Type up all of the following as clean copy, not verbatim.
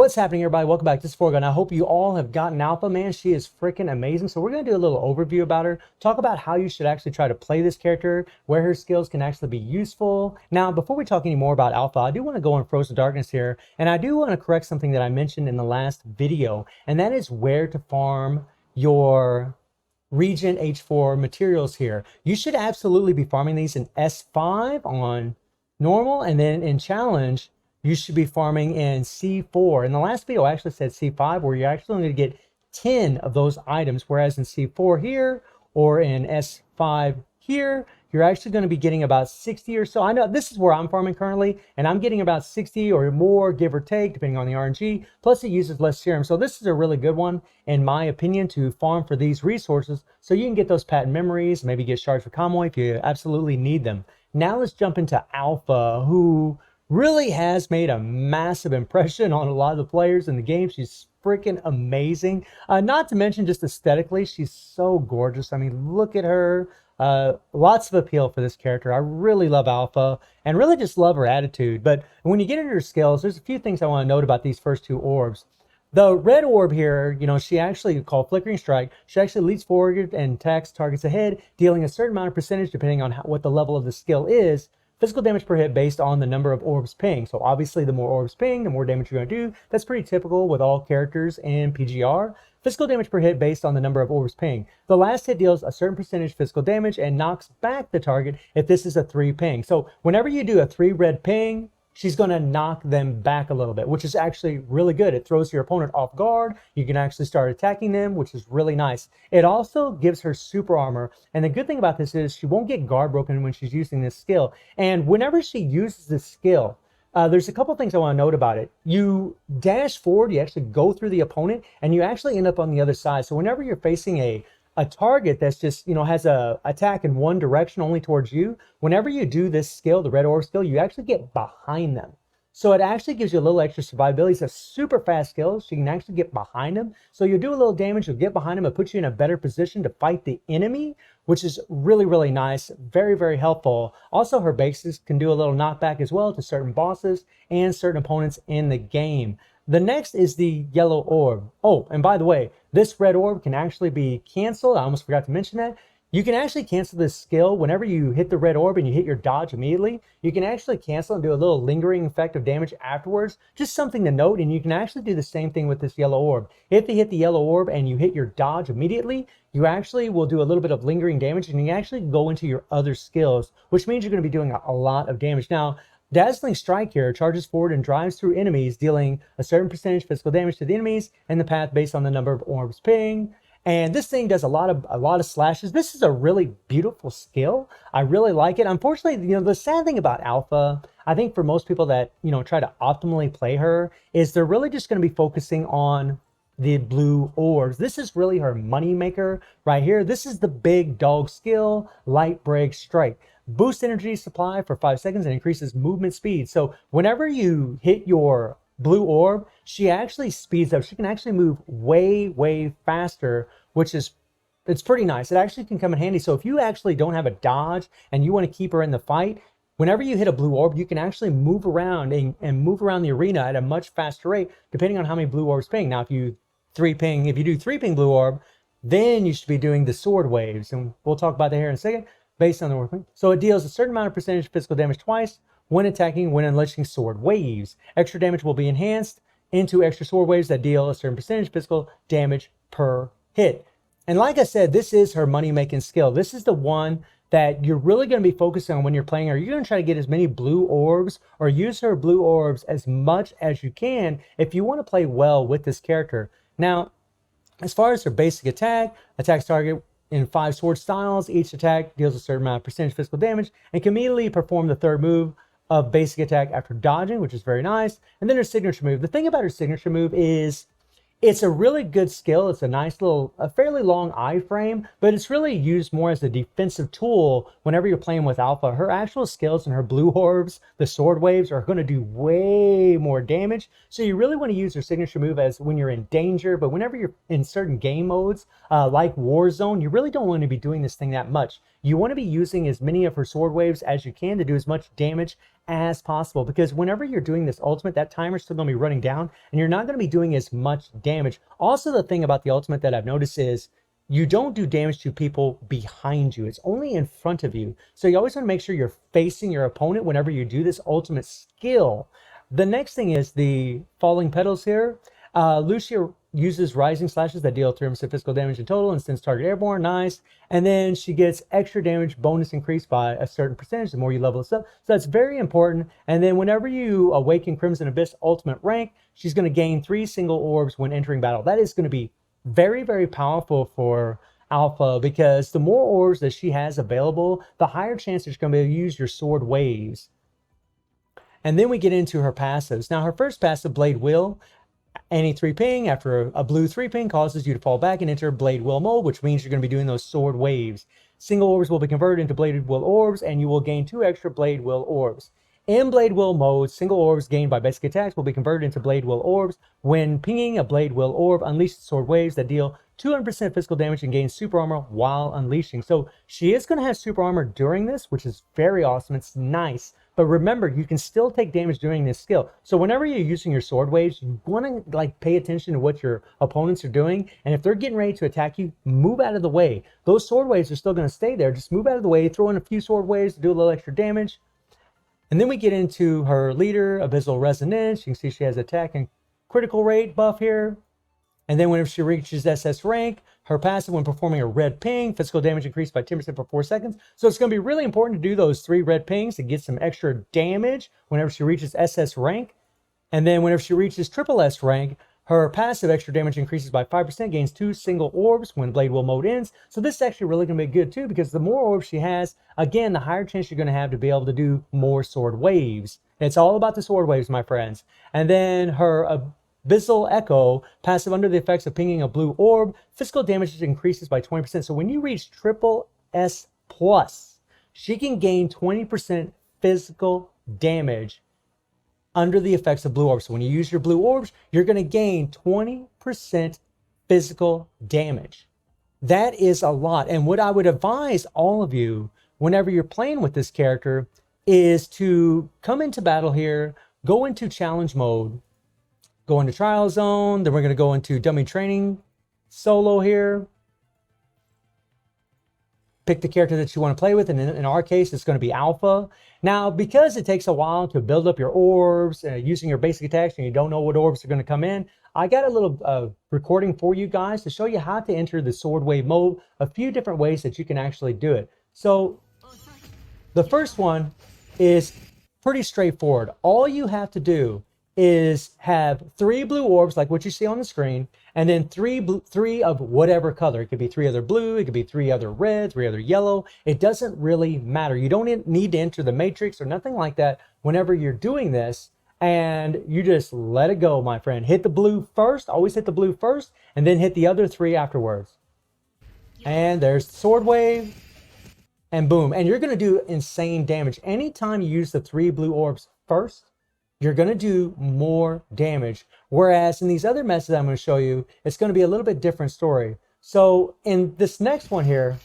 What's happening, everybody? Welcome back to Forgo. I hope you all have gotten Alpha. Man, she is freaking amazing. So we're going to do a little overview about her, talk about how you should actually try to play this character, where her skills can actually be useful. Now, before we talk any more about Alpha, I do want to go on Frozen Darkness here, and I do want to correct something that I mentioned in the last video, and that is where to farm your Regent H4 materials here. You should absolutely be farming these in S5 on normal, and then in challenge you should be farming in C4. In the last video I actually said C5, where you're actually going to get 10 of those items, whereas in C4 here or in S5 here you're actually going to be getting about 60 or so. I know this is where I'm farming currently, and I'm getting about 60 or more, give or take, depending on the RNG. Plus it uses less serum, so this is a really good one in my opinion to farm for these resources, so you can get those patent memories, maybe get shards for Kamoy if you absolutely need them. Now let's jump into Alpha, who really has made a massive impression on a lot of the players in the game. She's freaking amazing. Not to mention just aesthetically, she's so gorgeous. I mean, look at her. Lots of appeal for this character. I really love Alpha and really just love her attitude. But when you get into her skills, there's a few things I want to note about these first two orbs. The red orb here, you know, she actually called Flickering Strike. She actually leads forward and attacks targets ahead, dealing a certain amount of percentage depending on what the level of the skill is. Physical damage per hit based on the number of orbs ping. So obviously the more orbs ping, the more damage you're going to do. That's pretty typical with all characters in PGR. Physical damage per hit based on the number of orbs ping. The last hit deals a certain percentage physical damage and knocks back the target if this is a 3 ping. So whenever you do a 3 red ping, she's going to knock them back a little bit, which is actually really good. It throws your opponent off guard. You can actually start attacking them, which is really nice. It also gives her super armor. And the good thing about this is she won't get guard broken when she's using this skill. And whenever she uses this skill, there's a couple things I want to note about it. You dash forward, you actually go through the opponent, and you actually end up on the other side. So whenever you're facing a target that's just, you know, has a attack in one direction only towards you, whenever you do this skill, the red orb skill, you actually get behind them. So it actually gives you a little extra survivability. It's a super fast skill, so you can actually get behind them. So you'll do a little damage, you'll get behind them, it puts you in a better position to fight the enemy, which is really, really nice. Very, very helpful. Also, her bases can do a little knockback as well to certain bosses and certain opponents in the game. The next is the yellow orb. Oh, and by the way, this red orb can actually be canceled. I almost forgot to mention that. You can actually cancel this skill whenever you hit the red orb and you hit your dodge immediately. You can actually cancel and do a little lingering effect of damage afterwards. Just something to note, and you can actually do the same thing with this yellow orb. If you hit the yellow orb and you hit your dodge immediately, you actually will do a little bit of lingering damage, and you actually go into your other skills, which means you're going to be doing a lot of damage. Now, Dazzling Strike here charges forward and drives through enemies, dealing a certain percentage physical damage to the enemies in the path based on the number of orbs ping. And this thing does a lot of slashes. This is a really beautiful skill. I really like it. Unfortunately, you know, the sad thing about Alpha, I think for most people that, you know, try to optimally play her, is they're really just going to be focusing on the blue orbs. This is really her money maker right here. This is the big dog skill, Light Break Strike. Boost energy supply for 5 seconds and increases movement speed. So whenever you hit your blue orb, she actually speeds up. She can actually move way, way faster, which is, it's pretty nice. It actually can come in handy. So if you actually don't have a dodge and you want to keep her in the fight, whenever you hit a blue orb, you can actually move around and move around the arena at a much faster rate, depending on how many blue orbs ping. Now, if you do 3 ping blue orb, then you should be doing the sword waves. And we'll talk about that here in a second, based on the orb. So it deals a certain amount of percentage physical damage twice when attacking, when unleashing sword waves. Extra damage will be enhanced into extra sword waves that deal a certain percentage physical damage per hit. And like I said, this is her money-making skill. This is the one that you're really going to be focusing on when you're playing her. You're going to try to get as many blue orbs or use her blue orbs as much as you can if you want to play well with this character. Now, as far as her basic attack, attacks target in 5 sword styles. Each attack deals a certain amount of percentage physical damage and can immediately perform the third move of basic attack after dodging, which is very nice. And then her signature move. The thing about her signature move is it's a really good skill. It's a nice little, a fairly long iframe, but it's really used more as a defensive tool whenever you're playing with Alpha. Her actual skills and her blue orbs, the sword waves, are going to do way more damage. So you really want to use her signature move as when you're in danger, but whenever you're in certain game modes, like Warzone, you really don't want to be doing this thing that much. You want to be using as many of her sword waves as you can to do as much damage as possible, because whenever you're doing this ultimate, that timer's still going to be running down and you're not going to be doing as much damage. Also, the thing about the ultimate that I've noticed is you don't do damage to people behind you. It's only in front of you. So you always want to make sure you're facing your opponent whenever you do this ultimate skill. The next thing is the falling petals here. Lucia uses rising slashes that deal 3% physical damage in total and sends target airborne. Nice. And then she gets extra damage bonus increased by a certain percentage the more you level this up. So that's very important. And then whenever you awaken Crimson Abyss ultimate rank, she's going to gain 3 single orbs when entering battle. That is going to be very, very powerful for Alpha, because the more orbs that she has available, the higher chance that you're going to be able to use your sword waves. And then we get into her passives. Now, her first passive, Blade Will. Any 3 ping after a blue 3 ping causes you to fall back and enter Blade Will mode, which means you're going to be doing those sword waves. Single orbs will be converted into Blade Will orbs, and you will gain 2 extra Blade Will orbs. In Blade Will mode, single orbs gained by basic attacks will be converted into Blade Will orbs. When pinging a Blade Will orb, unleash sword waves that deal 200% physical damage and gain super armor while unleashing. So she is going to have super armor during this, which is very awesome. It's nice. But remember, you can still take damage during this skill. So whenever you're using your sword waves, you want to pay attention to what your opponents are doing. And if they're getting ready to attack you, move out of the way. Those sword waves are still going to stay there. Just move out of the way, throw in a few sword waves to do a little extra damage. And then we get into her leader, Abyssal Resonance. You can see she has attack and critical rate buff here. And then whenever she reaches SS rank, her passive when performing a red ping, physical damage increased by 10% for 4 seconds. So it's going to be really important to do those 3 red pings to get some extra damage whenever she reaches SS rank. And then whenever she reaches triple S rank, her passive extra damage increases by 5%, gains 2 single orbs when Blade Will mode ends. So this is actually really going to be good too, because the more orbs she has, again, the higher chance you're going to have to be able to do more sword waves. It's all about the sword waves, my friends. And then her Abyssal Echo, passive under the effects of pinging a blue orb, physical damage increases by 20%. So when you reach triple S plus, she can gain 20% physical damage under the effects of blue orbs. So when you use your blue orbs, you're going to gain 20% physical damage. That is a lot. And what I would advise all of you, whenever you're playing with this character, is to come into battle here, go into challenge mode, go into trial zone, then we're going to go into dummy training solo here. Pick the character that you want to play with, and in our case, it's going to be Alpha. Now, because it takes a while to build up your orbs, using your basic attacks, and you don't know what orbs are going to come in, I got a little recording for you guys to show you how to enter the sword wave mode, a few different ways that you can actually do it. So, the first one is pretty straightforward. All you have to do is have 3 blue orbs like what you see on the screen, and then 3 of whatever color. It could be 3 other blue, it could be 3 other red, 3 other yellow. It doesn't really matter. You don't need to enter the matrix or nothing like that whenever you're doing this, and you just let it go, my friend. Hit the blue first, always hit the blue first, and then hit the other 3 afterwards. And there's the sword wave, and boom. And you're going to do insane damage. Anytime you use the 3 blue orbs first, you're going to do more damage. Whereas in these other methods I'm going to show you, it's going to be a little bit different story. So in this next one here,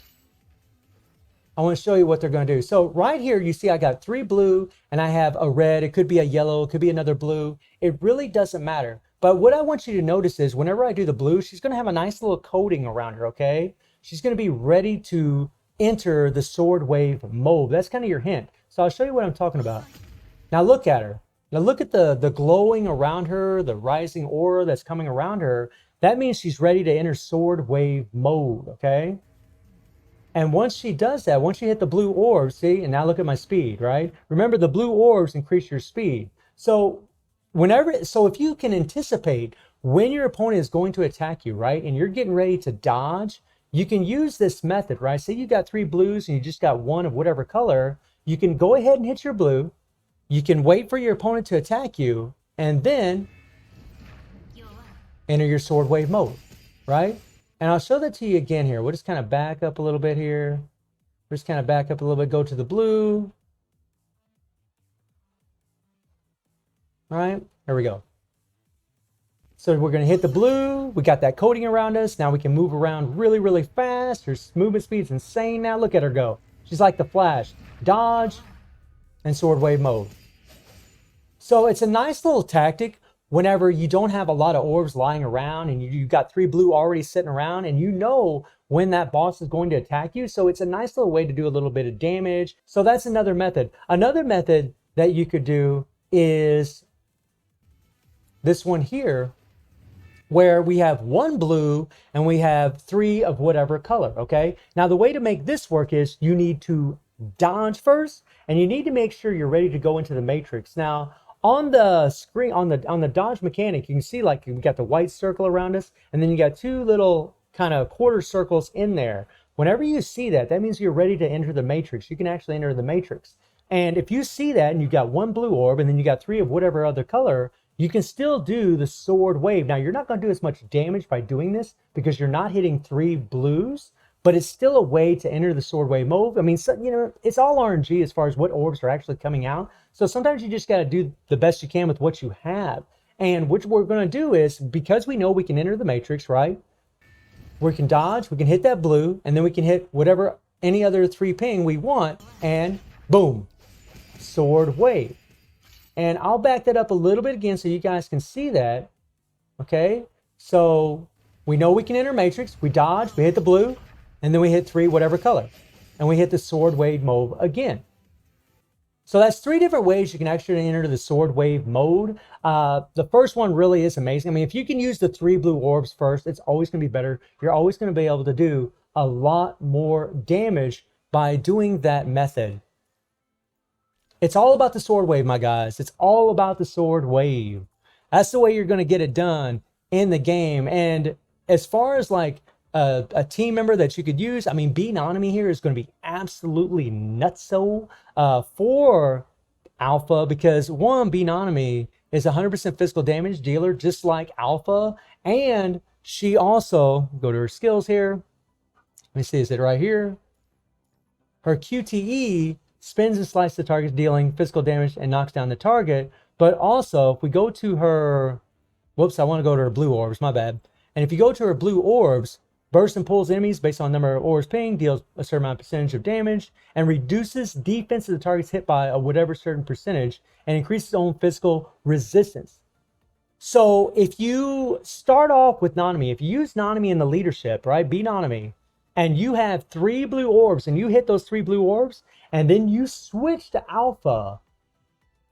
I want to show you what they're going to do. So right here, you see I got 3 blue and I have a red. It could be a yellow. It could be another blue. It really doesn't matter. But what I want you to notice is whenever I do the blue, she's going to have a nice little coating around her, okay? She's going to be ready to enter the sword wave mode. That's kind of your hint. So I'll show you what I'm talking about. Now look at her. Now look at the glowing around her, the rising aura that's coming around her. That means she's ready to enter sword wave mode, okay? And once she does that, once you hit the blue orbs, see, and now look at my speed, right? Remember, the blue orbs increase your speed. So if you can anticipate when your opponent is going to attack you, right? And you're getting ready to dodge, you can use this method, right? Say you got 3 blues and you just got 1 of whatever color. You can go ahead and hit your blue. You can wait for your opponent to attack you, and then enter your sword wave mode, right? And I'll show that to you again here. We'll just kind of back up a little bit here. We'll just kind of back up a little bit, go to the blue. All right, there we go. So we're going to hit the blue. We got that coating around us. Now we can move around really, really fast. Her movement speed's insane now. Look at her go. She's like the Flash. Dodge and sword wave mode. So it's a nice little tactic whenever you don't have a lot of orbs lying around and you got 3 blue already sitting around and you know when that boss is going to attack you. So it's a nice little way to do a little bit of damage. So that's another method. Another method that you could do is this one here, where we have 1 blue and we have 3 of whatever color, okay? Now the way to make this work is you need to dodge first and you need to make sure you're ready to go into the matrix. Now on the screen, on the dodge mechanic, you can see like you got the white circle around us and then you got 2 little kind of quarter circles in there. Whenever you see that, that means you're ready to enter the matrix. You can actually enter the matrix. And if you see that and you've got 1 blue orb and then you got 3 of whatever other color, you can still do the sword wave. Now, you're not going to do as much damage by doing this because you're not hitting 3 blues, but it's still a way to enter the sword wave mode. I mean, so, you know, it's all RNG as far as what orbs are actually coming out. So sometimes you just got to do the best you can with what you have. And what we're going to do is, because we know we can enter the matrix, right? We can dodge, we can hit that blue, and then we can hit whatever any other 3 ping we want, and boom, sword wave. And I'll back that up a little bit again so you guys can see that. Okay, so we know we can enter matrix, we dodge, we hit the blue, and then we hit 3 whatever color. And we hit the sword wave mode again. So that's 3 different ways you can actually enter the sword wave mode. The first one really is amazing. I mean, if you can use the 3 blue orbs first, it's always going to be better. You're always going to be able to do a lot more damage by doing that method. It's all about the sword wave, my guys. It's all about the sword wave. That's the way you're going to get it done in the game. And as far as like a team member that you could use, I mean, Benonymie here is going to be absolutely nutso for Alpha, because one, Benonymie is 100% physical damage dealer, just like Alpha. And she also, go to her skills here. Let me see, is it right here? Her QTE spins and slices the target, dealing physical damage and knocks down the target. But also, if we go to her, whoops, I want to go to her blue orbs, my bad. And if you go to her blue orbs, bursts and pulls enemies based on number of orbs ping, deals a certain amount of percentage of damage, and reduces defense of the targets hit by a whatever certain percentage, and increases own physical resistance. So if you start off with Nanami, if you use Nanami in the leadership, right, Benonymie, and you have 3 blue orbs, and you hit those 3 blue orbs, and then you switch to Alpha,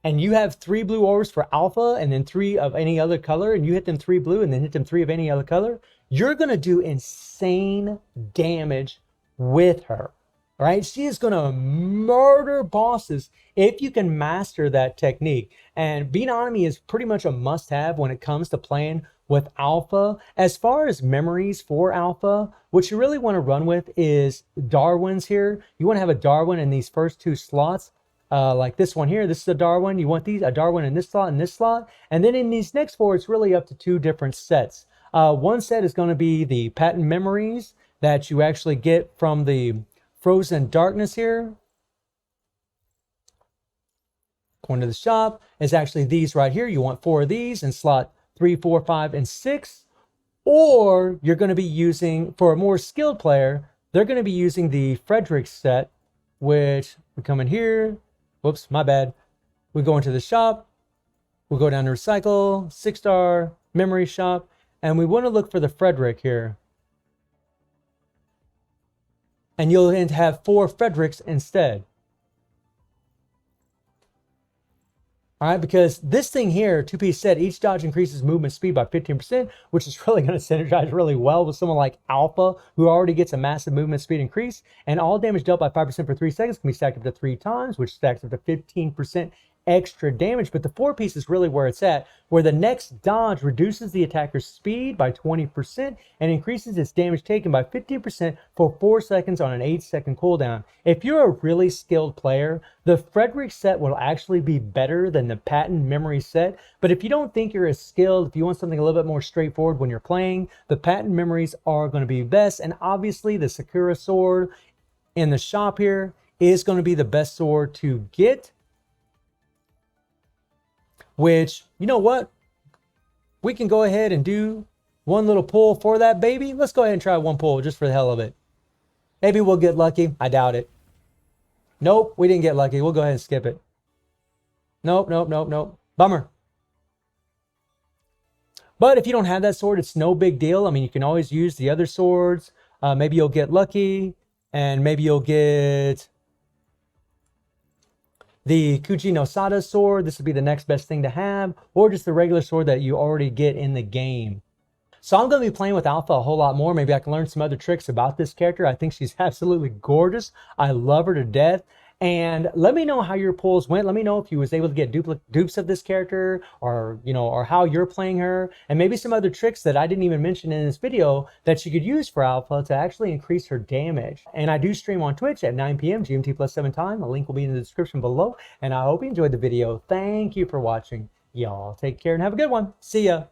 and you have 3 blue orbs for Alpha, and then 3 of any other color, and you hit them 3 blue, and then hit them 3 of any other color, you're going to do insane damage with her. All right, she is going to murder bosses if you can master that technique. And Benonymie is pretty much a must-have when it comes to playing with Alpha. As far as memories for Alpha, what you really want to run with is Darwin's here. You want to have a Darwin in these first 2 slots. Like this one here, this is a Darwin. You want a Darwin in this slot and this slot. And then in these next 4, it's really up to 2 different sets. One set is going to be the patent memories that you actually get from the Frozen Darkness here. Going to the shop is actually these right here. You want 4 of these in slot 3, 4, 5, and 6. Or you're going to be using, for a more skilled player, they're going to be using the Frederick set, which we come in here. Whoops, my bad. We go into the shop. We'll go down to recycle, 6-star, memory shop. And we want to look for the Frederick here. And you'll have 4 Fredericks instead. All right, because this thing here, 2-piece set, each dodge increases movement speed by 15%, which is really going to synergize really well with someone like Alpha, who already gets a massive movement speed increase. And all damage dealt by 5% for 3 seconds can be stacked up to 3 times, which stacks up to 15% extra damage. But the 4-piece is really where it's at, where the next dodge reduces the attacker's speed by 20% and increases its damage taken by 15% for 4 seconds on an 8-second cooldown. If you're a really skilled player, the Frederick set will actually be better than the patent memory set. But if you don't think you're as skilled, if you want something a little bit more straightforward when you're playing, the patent memories are going to be best. And obviously the Sakura sword in the shop here is going to be the best sword to get. Which, you know what? We can go ahead and do one little pull for that baby. Let's go ahead and try one pull just for the hell of it. Maybe we'll get lucky. I doubt it. Nope, we didn't get lucky. We'll go ahead and skip it. Nope, nope, nope, nope. Bummer. But if you don't have that sword, it's no big deal. I mean, you can always use the other swords. Maybe you'll get lucky, and maybe you'll get the Kuji no Sada sword. This would be the next best thing to have, or just the regular sword that you already get in the game. So I'm going to be playing with Alpha a whole lot more. Maybe I can learn some other tricks about this character. I think she's absolutely gorgeous. I love her to death. And let me know how your pulls went. Let me know if you was able to get dupes of this character, or or how you're playing her, and maybe some other tricks that I didn't even mention in this video that you could use for Alpha to actually increase her damage. And I do stream on Twitch at 9 p.m. GMT plus 7 time. The link will be in the description below. And I hope you enjoyed the video. Thank you for watching. Y'all take care and have a good one. See ya.